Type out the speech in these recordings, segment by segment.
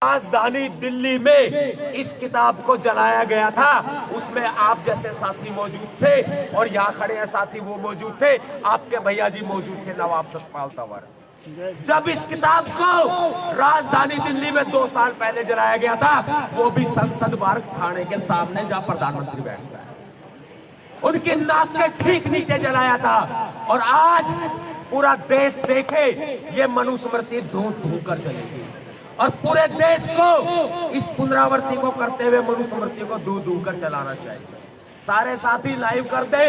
राजधानी दिल्ली में इस किताब को जलाया गया था। उसमें आप जैसे साथी मौजूद थे और यहाँ खड़े हैं साथी वो मौजूद थे, आपके भैया जी मौजूद थे, नवाब सतपाल तंवर। जब इस किताब को राजधानी दिल्ली में 2 साल पहले जलाया गया था, वो भी संसद मार्ग थाने के सामने जहां प्रधानमंत्री बैठता है, उनके नाक के ठीक नीचे जलाया था। और आज पूरा देश देखे ये मनुस्मृति धू धू कर चलेगी और पूरे देश को इस पुनरावृत्ति को करते हुए मनुस्मृति को धू धू कर चलाना चाहिए। सारे साथी लाइव कर दे,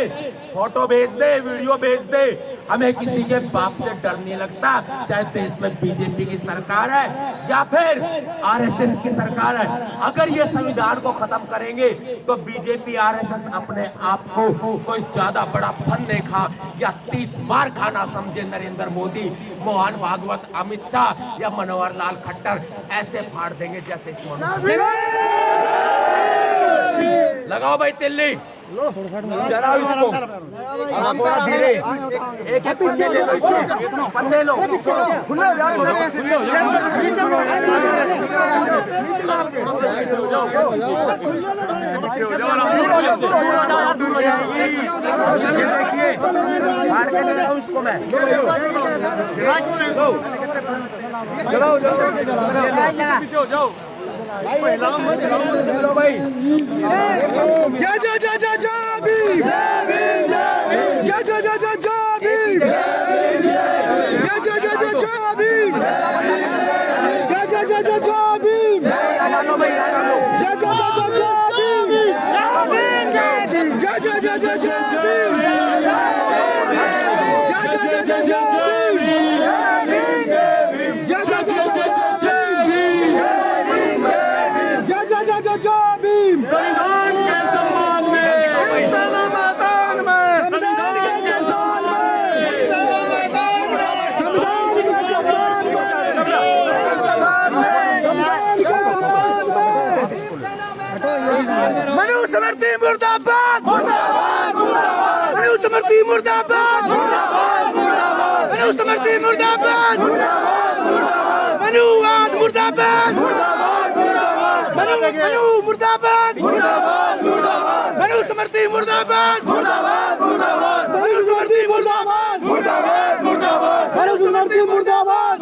फोटो भेज दे, वीडियो भेज दे। हमें किसी के बाप से डर नहीं लगता, चाहे देश में बीजेपी की सरकार है या फिर आरएसएस की सरकार है। अगर ये संविधान को खत्म करेंगे तो बीजेपी आरएसएस अपने आप को कोई ज्यादा बड़ा फन देखा या 30 बार खाना समझे नरेंद्र मोदी, मोहन भागवत, अमित शाह या मनोहर लाल खट्टर ऐसे फाड़ देंगे जैसे लगाओ भाई तिल्ली, जलाओ इसको, थोड़ा धीरे, एक एक पन्ने ले लो, इसमें पन्ने लो, फाड़ के ले जाओ इसको मैं, जलाओ जाओ चलो भाई, जा जा जा जा जा भीम, जा जा जा जा जा भीम, जा जा जा जा जा भीम, जा जा जा जा जा भीम, जा जा जा जा जा भीम, जा जा जा जा जा भीम, जा जा जा जा जा संविधान के सम्मान में, मैदान में, संविधान के सम्मान में, संविधान के सम्मान में, मनुस्मृति मुर्दाबाद, मनुस्मृति मुर्दाबाद, मनुस्मृति मुर्दाबाद, मनुवाद मुर्दाबाद, मनु मुर्दाबाद, मनुस्मृति मुर्दाबाद, मनुस्मृति मुर्दाबाद, मनुस्मृति मुर्दाबाद,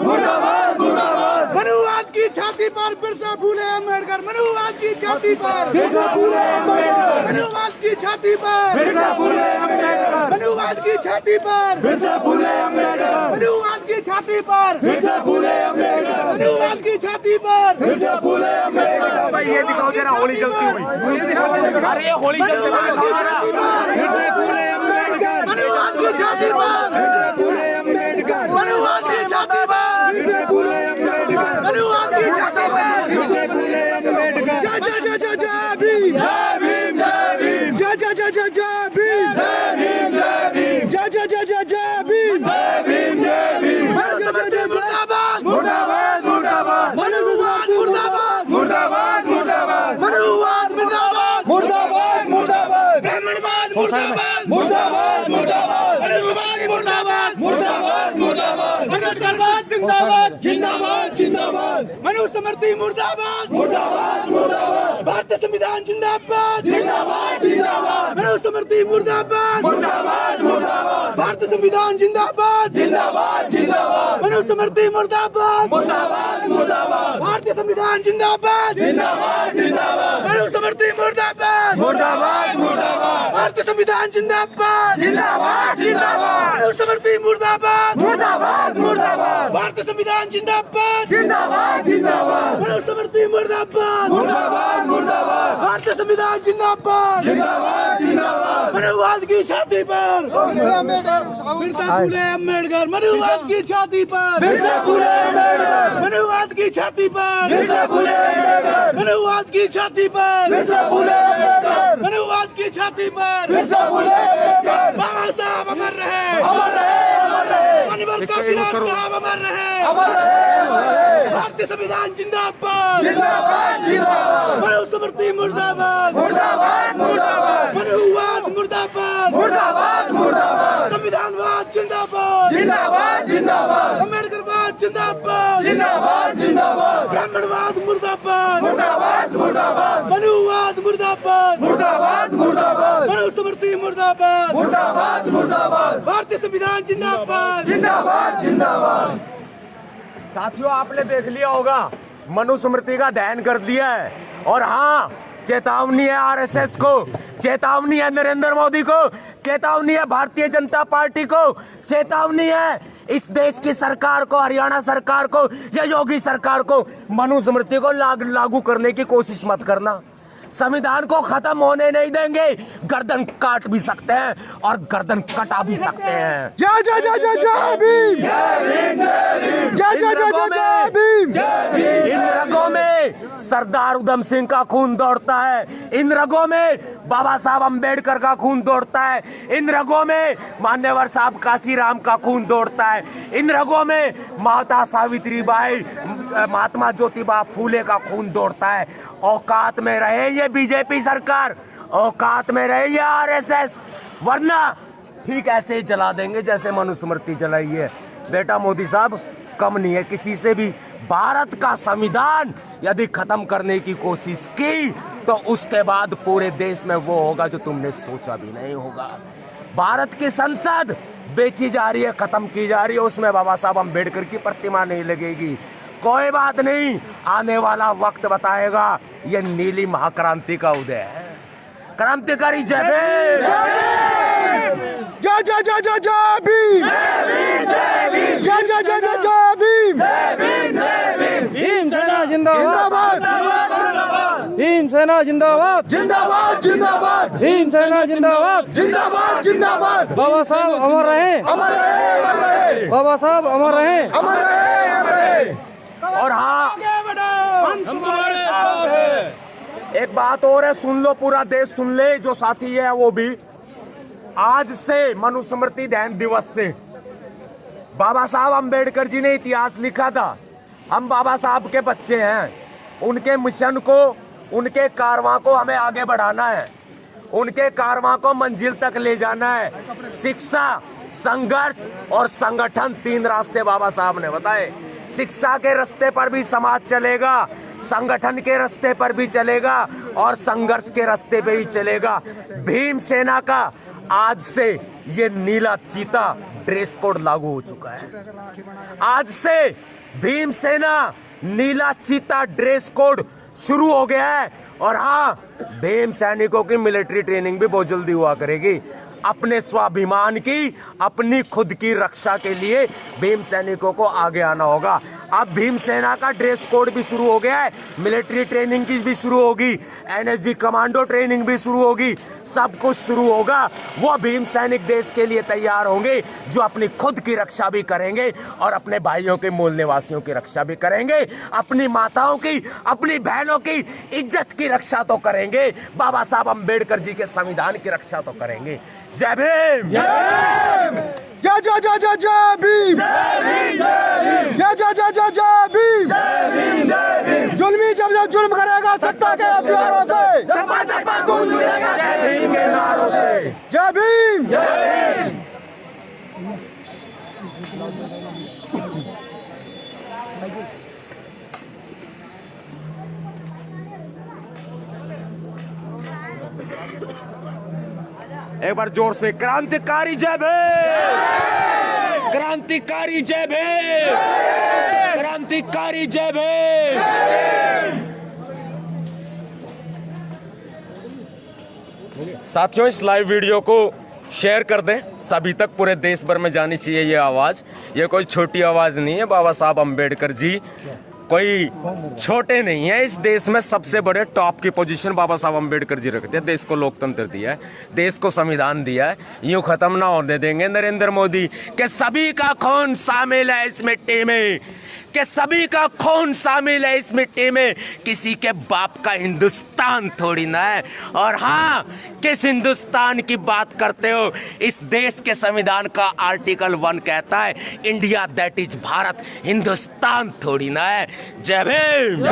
मनुवाद की छाती पर बिरसा फूले अम्बेडकर, मनुवाद की छाती पर बिरसा फूले अम्बेडकर, मनुवाद की छाती पर बिरसा फूले अम्बेडकर, मनुवाद की छाती पर बिरसा फूले अम्बेडकर, मनुवाद की छाती पर बिरसा फूले अम्बेडकर, मनुवाद की छाती पर बिरसा फूले अम्बेडकर। भाई ये दिखाओ जरा होली जलती हुई, अरे ये होली जलती हुई मनुवाद की छाती पर मनुवाद की छाती पर मनुवाद की छाती पर जा जा जा जा जा भीम, जय भीम, जा जा जा जा जा भीम, जय भीम, जा जा जा जा जा भीम, जय भीम, मनुस्मृति मुर्दाबाद, मुर्दाबाद, मुर्दाबाद, मनुवाद मुर्दाबाद, मुर्दाबाद, मुर्दाबाद, मनुवाद मुर्दाबाद, मुर्दाबाद, मुर्दाबाद, ब्राह्मणवाद मुर्दाबाद, मुर्दाबाद, मुर्दाबाद, मनुवाद मुर्दाबाद, मुर्दाबाद, मुर्दाबाद, मनुस्मृति जिंदाबाद, जिंदाबाद, जिंदाबाद, मनुस्मृति मुर्दाबाद, मुर्दाबाद, मुर्दाबाद, भारतीय संविधान जिंदाबाद, जिंदाबाद, जिंदाबाद, मनुस्मृति मुर्दाबाद, मुर्दाबाद, मुर्दाबाद, भारतीय संविधान जिंदाबाद, जिंदाबाद, जिंदाबाद, मनुस्मृति मुर्दाबाद, मुर्दाबाद, मुर्दाबाद, भारतीय संविधान जिंदाबाद, जिंदाबाद, जिंदाबाद, मनुस्मृति मुर्दाबाद, मुर्दाबाद, मुर्दाबाद, भारतीय संविधान जिंदाबाद, जिंदाबाद, जिंदाबाद, मनुस्मृति मुर्दाबाद, मुर्दाबाद, मुर्दाबाद, भारतीय संविधान जिंदाबाद, जिंदाबाद, जिंदाबाद, मनुस्मृति मुर्दाबाद, मुर्दाबाद, मुर्दाबाद, भारतीय संविधान जिंदाबाद, जिंदाबाद, जिंदाबाद, मनुवाद की छाती पर बिरसा फूले अम्बेडकर, मनुवाद की छाती पर बिरसा फूले अम्बेडकर, मनुवाद की छाती पर बिरसा फूले अम्बेडकर, मनुवाद की छाती पर बिरसा फूले अम्बेडकर, मनुवाद की छाती पर बिरसा फूले अम्बेडकर, बाबा साहब अमर रहे, अमर रहे, अमर रहे, अनवर काशीनाथ साहब अमर रहे, अमर रहे, अमर रहे, भारतीय संविधान जिंदाबाद, जिंदाबाद, जिंदाबाद, मनुस्मृति मुर्दाबाद, मुर्दाबाद, मुर्दाबाद, मनुवाद मुर्दाबाद, मुर्दाबाद, मुर्दाबाद, संविधानवाद जिंदाबाद, जिंदाबाद, जिंदाबाद, अम्बेडकरवाद जिंदाबाद जिंदाबाद जिंदाबाद ब्राह्मणवाद मुर्दाबाद मुर्दाबाद मुर्दाबाद मनुवाद मुर्दाबाद मुर्दाबाद मुर्दाबाद मनुस्मृति मुर्दाबाद मुर्दाबाद मुर्दाबाद भारतीय संविधान जिंदाबाद जिंदाबाद जिंदाबाद। साथियों, आपने देख लिया होगा मनुस्मृति का दहन कर दिया है। और हाँ, चेतावनी है आरएसएस को, चेतावनी है नरेंद्र मोदी को, चेतावनी है भारतीय जनता पार्टी को, चेतावनी है इस देश की सरकार को, हरियाणा सरकार को या योगी सरकार को। मनुस्मृति को लागू करने की कोशिश मत करना। संविधान को खत्म होने नहीं देंगे। गर्दन काट भी सकते हैं और गर्दन कटा भी सकते हैं। जय जय जय जय जय भीम, जय जय जय जय जय भीम। इन रगों में सरदार उधम सिंह का खून दौड़ता है, इन रगों में बाबा साहब अंबेडकर का खून दौड़ता है, इन रगों में मान्यवर साहब काशीराम का खून दौड़ता है, इन रगों में माता सावित्रीबाई, महात्मा ज्योतिबा फूले का खून दौड़ता है। औकात में रहे ये बीजेपी सरकार, औकात में रहे ये आरएसएस, वरना ठीक ऐसे ही जला देंगे जैसे मनुस्मृति जलाई है। बेटा मोदी साहब, कम नहीं है किसी से भी। भारत का संविधान यदि खत्म करने की कोशिश की तो उसके बाद पूरे देश में वो होगा जो तुमने सोचा भी नहीं होगा। भारत की संसद बेची जा रही है, खत्म की जा रही है, उसमें बाबा साहब अंबेडकर की प्रतिमा नहीं लगेगी। कोई बात नहीं, आने वाला वक्त बताएगा। ये नीली महाक्रांति का उदय है। क्रांतिकारी जय भीम, जय जय जय जय जय भीम, जय जय जय जय जय भीम। भीम सेना जिंदाबाद, भीम सेना जिंदाबाद, जिंदाबाद जिंदाबाद, भीम सेना जिंदाबाद, जिंदाबाद जिंदाबाद। बाबा साहब अमर रहे, अमर रहे, अमर रहे, बाबा साहब अमर रहे, अमर रहे, अमर रहे। और हाँ, हम तुम्हारे साथ हैं। एक बात और है, सुन लो, पूरा देश सुन ले, जो साथी है वो भी। आज से मनुस्मृति दहन दिवस से बाबा साहब अंबेडकर जी ने इतिहास लिखा था। हम बाबा साहब के बच्चे हैं, उनके मिशन को, उनके कारवां को हमें आगे बढ़ाना है, उनके कारवां को मंजिल तक ले जाना है। शिक्षा, संघर्ष और संगठन, तीन रास्ते बाबा साहब ने बताए। शिक्षा के रास्ते पर भी समाज चलेगा, संगठन के रास्ते पर भी चलेगा और संघर्ष के रास्ते पे भी चलेगा। भीम सेना का आज से ये नीला चीता ड्रेस कोड लागू हो चुका है। आज से भीम सेना नीला चीता ड्रेस कोड शुरू हो गया है। और हाँ, भीम सैनिकों की मिलिट्री ट्रेनिंग भी बहुत जल्दी हुआ करेगी। अपने स्वाभिमान की, अपनी खुद की रक्षा के लिए भीम सैनिकों को आगे आना होगा। अब भीम सेना का ड्रेस कोड भी शुरू हो गया है, मिलिट्री ट्रेनिंग की भी शुरू होगी, एनएसजी कमांडो ट्रेनिंग भी शुरू होगी, सब कुछ शुरू होगा। वो भीम सैनिक देश के लिए तैयार होंगे जो अपनी खुद की रक्षा भी करेंगे और अपने भाइयों के मूल निवासियों की रक्षा भी करेंगे, अपनी माताओं की, अपनी बहनों की इज्जत की रक्षा तो करेंगे, बाबा साहब अंबेडकर जी के संविधान की रक्षा तो करेंगे। जय भीम, जय जय जय जय जय भीम, जय जय जय जय जय भीम। जुल्मी जब जब जुल्म करेगा सत्ता के हथियारों से, गूंज उठेगा जय भीम के नारों से। जय भीम। एक बार जोर से क्रांतिकारी जय भीम, क्रांतिकारी जय भीम, क्रांतिकारी जय भीम। साथियों, इस लाइव वीडियो को शेयर कर दें, सभी तक, पूरे देश भर में जानी चाहिए ये आवाज। ये कोई छोटी आवाज नहीं है। बाबा साहब अंबेडकर जी कोई छोटे नहीं है। इस देश में सबसे बड़े टॉप की पोजीशन बाबा साहब अंबेडकर जी रखते हैं। देश को लोकतंत्र दिया है, देश को संविधान दिया है। यूं खत्म ना होने देंगे नरेंद्र मोदी के सभी का खून शामिल है इस मिट्टी में, कि सभी का खून शामिल है इस मिट्टी में। किसी के बाप का हिंदुस्तान थोड़ी ना है। और हाँ, किस हिंदुस्तान की बात करते हो? इस देश के संविधान का आर्टिकल 1 कहता है India that is Bharat, Hindustan थोड़ी ना है। जय भीम।